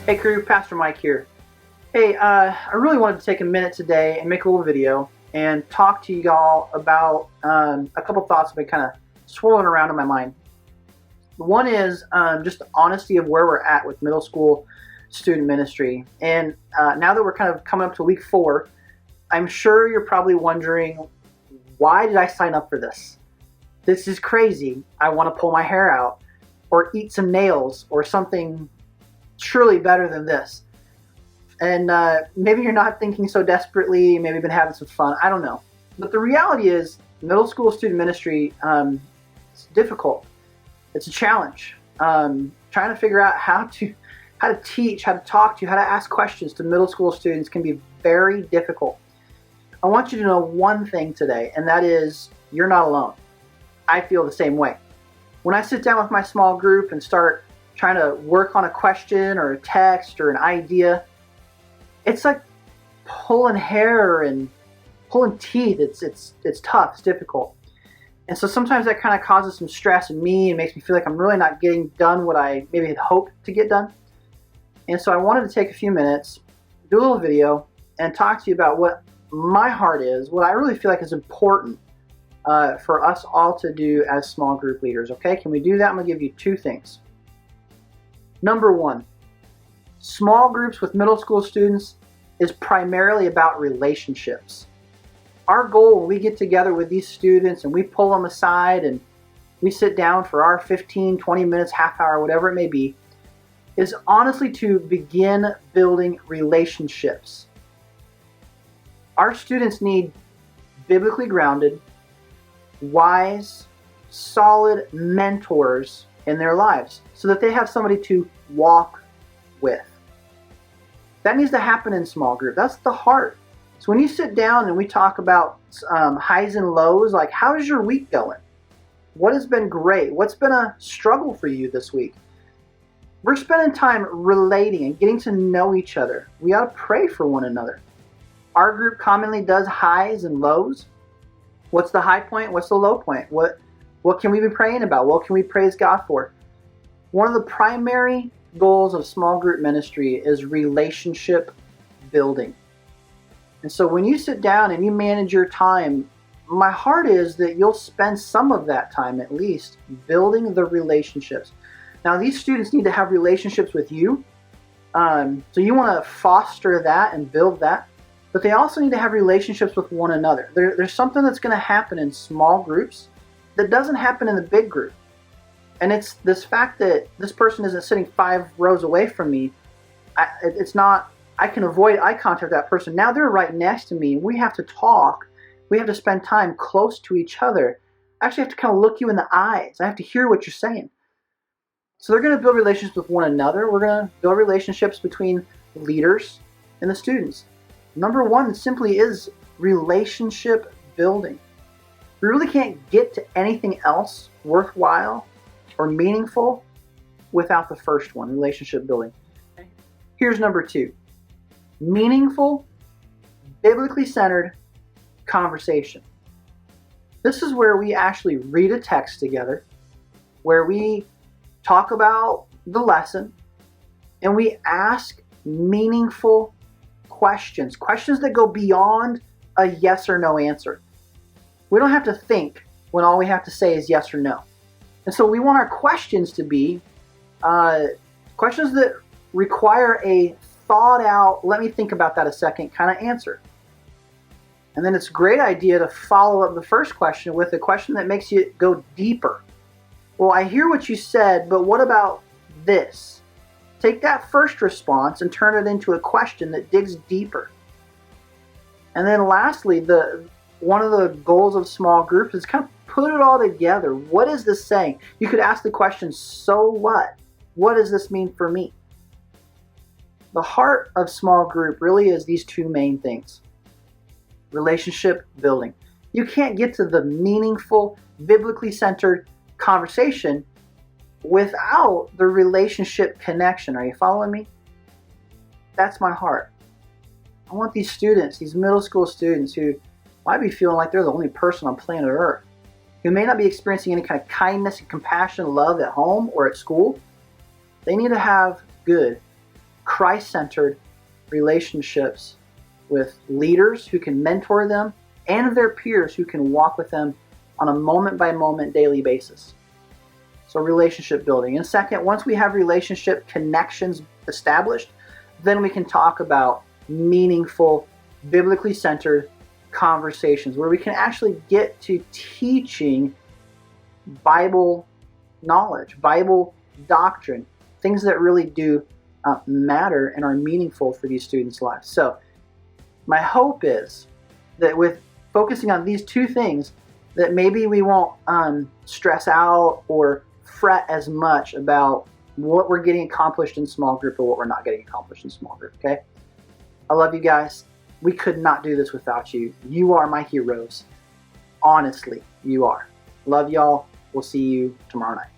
Hey crew, Pastor Mike here. Hey, I really wanted to take a minute today and make a little video and talk to you all about a couple thoughts that have been kind of swirling around in my mind. One is just the honesty of where we're at with middle school student ministry. And now that we're kind of coming up to week 4, I'm sure you're probably wondering, why did I sign up for this? This is crazy. I want to pull my hair out or eat some nails or something surely better than this. And maybe you're not thinking so desperately, maybe you've been having some fun, I don't know. But the reality is, middle school student ministry is difficult. It's a challenge. Trying to figure out how to teach, how to talk to, how to ask questions to middle school students can be very difficult. I want you to know one thing today, and that is, you're not alone. I feel the same way. When I sit down with my small group and start trying to work on a question or a text or an idea, it's like pulling hair and pulling teeth. It's tough, it's difficult. And so sometimes that kind of causes some stress in me and makes me feel like I'm really not getting done what I maybe had hoped to get done. And so I wanted to take a few minutes, do a little video, and talk to you about what my heart is, what I really feel like is important for us all to do as small group leaders. Okay, can we do that? I'm going to give you 2 things. Number 1, small groups with middle school students is primarily about relationships. Our goal when we get together with these students and we pull them aside and we sit down for our 15, 20 minutes, half hour, whatever it may be, is honestly to begin building relationships. Our students need biblically grounded, wise, solid mentors in their lives so that they have somebody to walk with. That needs to happen in small group. That's the heart. So when you sit down and we talk about highs and lows, like how's your week going? What has been great? What's been a struggle for you this week? We're spending time relating and getting to know each other. We ought to pray for one another. Our group commonly does highs and lows. What's the high point? What's the low point? What can we be praying about? What can we praise God for? One of the primary goals of small group ministry is relationship building. And so when you sit down and you manage your time, my heart is that you'll spend some of that time at least building the relationships. Now these students need to have relationships with you. So you want to foster that and build that. But they also need to have relationships with one another. There's something that's going to happen in small groups that doesn't happen in the big group. And it's this fact that this person isn't sitting 5 rows away from me. It's not, I can avoid eye contact with that person. Now they're right next to me. We have to talk. We have to spend time close to each other. I actually have to kind of look you in the eyes. I have to hear what you're saying. So they're going to build relationships with one another. We're going to build relationships between leaders and the students. Number 1 simply is relationship building. We really can't get to anything else worthwhile or meaningful without the first one, relationship building. Here's number 2, meaningful, biblically centered conversation. This is where we actually read a text together, where we talk about the lesson, and we ask meaningful questions that go beyond a yes or no answer. We don't have to think when all we have to say is yes or no. And so we want our questions to be questions that require a thought out, let me think about that a second kind of answer. And then it's a great idea to follow up the first question with a question that makes you go deeper. Well, I hear what you said, but what about this? Take that first response and turn it into a question that digs deeper. And then lastly, one of the goals of small groups is kind of put it all together. What is this saying? You could ask the question, so what? What does this mean for me? The heart of small group really is these 2 main things. Relationship building. You can't get to the meaningful, biblically centered conversation without the relationship connection. Are you following me? That's my heart. I want these students, these middle school students who might be feeling like they're the only person on planet Earth, who may not be experiencing any kind of kindness and compassion, love at home or at school. They need to have good, Christ-centered relationships with leaders who can mentor them and their peers who can walk with them on a moment-by-moment daily basis. So relationship building. And second, once we have relationship connections established, then we can talk about meaningful, biblically centered conversations where we can actually get to teaching Bible knowledge, Bible doctrine, things that really do matter and are meaningful for these students' lives. So my hope is that with focusing on these two things, that maybe we won't stress out or fret as much about what we're getting accomplished in small group or what we're not getting accomplished in small group, okay? I love you guys. We could not do this without you. You are my heroes. Honestly, you are. Love y'all. We'll see you tomorrow night.